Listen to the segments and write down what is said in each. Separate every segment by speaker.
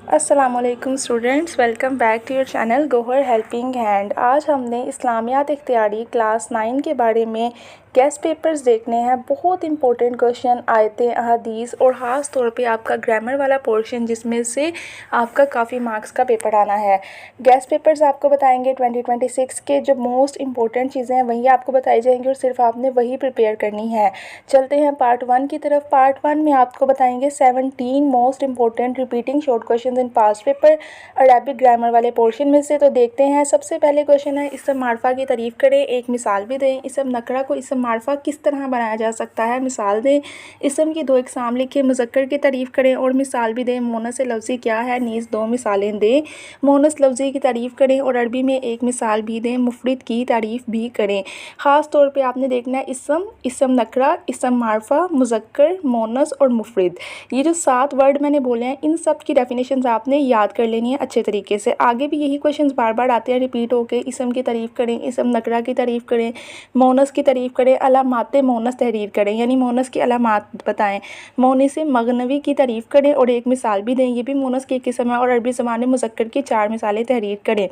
Speaker 1: अस्सलामुअलैकुम students, welcome back to your channel Gohar helping hand. आज हमने इस्लामियात इख्तियारी क्लास 9 के बारे में गेस्ट पेपर्स देखने हैं। बहुत इंपॉर्टेंट क्वेश्चन, आयतें, अहादीस और ख़ास तौर पे आपका ग्रामर वाला पोर्शन जिसमें से आपका काफ़ी मार्क्स का पेपर आना है। गेस्ट पेपर्स आपको बताएंगे 2026 के जो मोस्ट इंपॉर्टेंट चीज़ें हैं वही आपको बताई जाएंगी और सिर्फ आपने वही प्रिपेयर करनी है। चलते हैं पार्ट 1 की तरफ। पार्ट 1 में आपको बताएंगे 17 most important repeating short question in past paper Arabic grammar वाले पोर्शन में से। तो देखते हैं। सबसे पहले क्वेश्चन है, इसम मार्फा की तारीफ़ करें, एक मिसाल भी दें। इसम नकरा को इसम मार्फा किस तरह बनाया जा सकता है, मिसाल दें। इसम की दो इकसाम लिखें, मुज़क्कर की तारीफ़ करें और मिसाल भी दें। मोनस लफ्ज़ी क्या है, नीज़ दो मिसालें दें। मोनस लफ्ज़ी की तारीफ़ करें और अरबी में एक मिसाल भी दें। मुफरद की तारीफ़ भी करें। ख़ास तौर पे आपने देखना है इसम, इसम नकरा, इसम मार्फा, मुज़क्कर, मोनस और मुफरद। ये जो 7 वर्ड मैंने बोले हैं इन सब की डेफिनेशंस आपने याद कर लेनी है अच्छे तरीके से। आगे भी यही क्वेश्चंस बार बार आते हैं रिपीट होके। इसम की तारीफ़ करें, इसम नकरा की तारीफ़ करें, मोनस की तारीफ़ करें, अलामात मोनस तहरीर करें, यानी मोनस की अलामात बताएं। मोनस मगनवी की तारीफ़ करें और एक मिसाल भी दें। ये भी मोनस की एक किस्म है। और अरबी ज़बान में मुज़क्कर की 4 मिसालें तहरीर करें।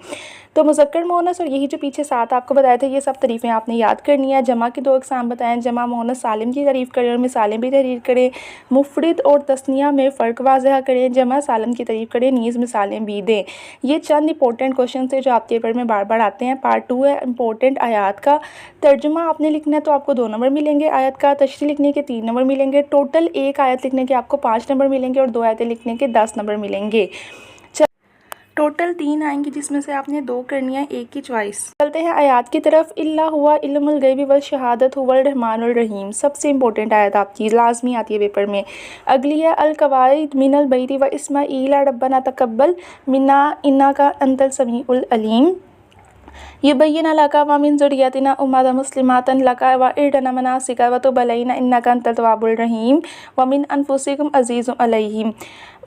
Speaker 1: तो मुज़क्कर, मोनस और यही जो पीछे 7 आपको बताए थे ये सब तारीफ़ें आपने याद करनी है। जमा की 2 इकसाम बताएं। जमा मोनस सालिम की तारीफ़ करें और मिसालें भी तहरीर करें। मुफरद और तस्निया में फ़र्क वाज़ह करें। जमा सालिम की तारीफ़ करें, नीज़ मिसालें भी दें। ये चंद इंपॉर्टेंट क्वेश्चन थे जो आपके पेपर में बार बार आते हैं। पार्ट 2 है इंपॉर्टेंट आयात का। तर्जुमा आपने लिखना है तो आपको 2 नंबर मिलेंगे। आयत का तशरीह लिखने के 3 नंबर मिलेंगे। टोटल एक आयत लिखने के आपको 5 नंबर मिलेंगे और 2 आयतें लिखने के 10 नंबर मिलेंगे। टोटल 3 आएंगी जिसमें से आपने 2 करनी है, एक की चॉइस। चलते हैं आयात की तरफ। इल्ला हुआ इल्मुल गैबि वल शहादत हुवल रहमानुर रहीम। सबसे इंपॉर्टेंट आयत आपकी लाजमी आती है पेपर में। अगली है अल कवाइद मिनल बैति व इस्माईला रब्बना तकब्बल मिन्ना इन्नका अंतल समीउल अलीम। युबय्यिन लका व मिन ज़ुर्रिय्यतिना उम्मतन मुस्लिमतन लका व अरिना मनासिका व तुब अलैना इन्नका अंतत तव्वाबुर रहीम व मिन अनफुसिकुम अज़ीज़ुन अलैहिम।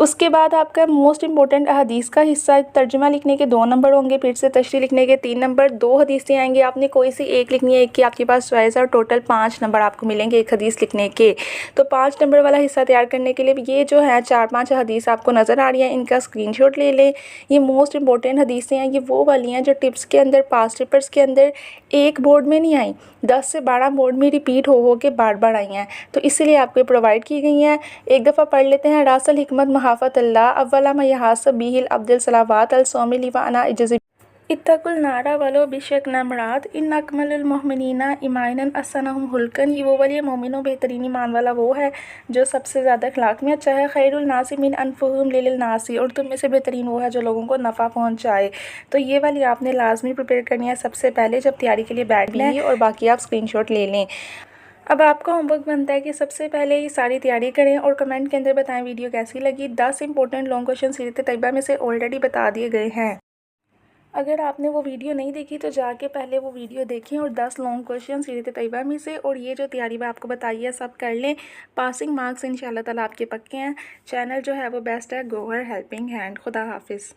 Speaker 1: उसके बाद आपका मोस्ट इंपॉर्टेंट हदीस का हिस्सा। तर्जुमा लिखने के 2 नंबर होंगे, फिर से तशरीह लिखने के 3 नंबर। 2 हदीसें आएंगी, आपने कोई सी एक लिखनी है, एक की आपके पास चॉइस है और टोटल 5 नंबर आपको मिलेंगे एक हदीस लिखने के। तो 5 नंबर वाला हिस्सा तैयार करने के लिए ये जो है 4-5 हदीस आपको नज़र आ रही है, इनका स्क्रीनशॉट ले लें। ये मोस्ट इंपॉर्टेंट हदीसें हैं। ये वो वाली हैं जो टिप्स के अंदर, पास्ट पेपर्स के अंदर एक बोर्ड में नहीं आई, 10 से 12 बोर्ड में रिपीट हो के बार बार आई हैं, तो इसीलिए आपको प्रोवाइड की गई हैं। एक दफ़ा पढ़ लेते हैं। रासल हिकमत महाफत अल्लाह अव्वला मा यहासब बिहिल अब्दुल सलावात अल सोमिली व अना इजज़ इत्तकुल नारा वलो बिशक नमरात इन अकमलुल मोमिनीना ईमानन असनहुम हुल्कन। ये वो वाली मोमिनो बेहतरीन ईमान वाला वो है जो सबसे ज़्यादा अखलाक में अच्छा है। खैरुल नासी मिन अनफुहुम लिल नासी, और तुम में से बेहतरीन वो है जो लोगों को नफ़ा पहुँचाए। तो ये वाली आपने लाजमी प्रिपेयर करनी है सबसे पहले जब तैयारी के लिए बैठना है, और बाकी आप स्क्रीनशॉट ले लें। अब आपका होमवर्क बनता है कि सबसे पहले ये सारी तैयारी करें और कमेंट के अंदर बताएं वीडियो कैसी लगी। 10 इंपॉर्टेंट लॉन्ग क्वेश्चन सीरत तैयबा में से ऑलरेडी बता दिए गए हैं। अगर आपने वो वीडियो नहीं देखी तो जाके पहले वो वीडियो देखें और 10 लॉन्ग क्वेश्चन सीरत तैयबा में से और ये जो तैयारी मैं आपको बताई है सब कर लें। पासिंग मार्क्स इंशाल्लाह ताला आपके पक्के हैं। चैनल जो है वो बेस्ट है गोहर हेल्पिंग हैंड। खुदा हाफिज़।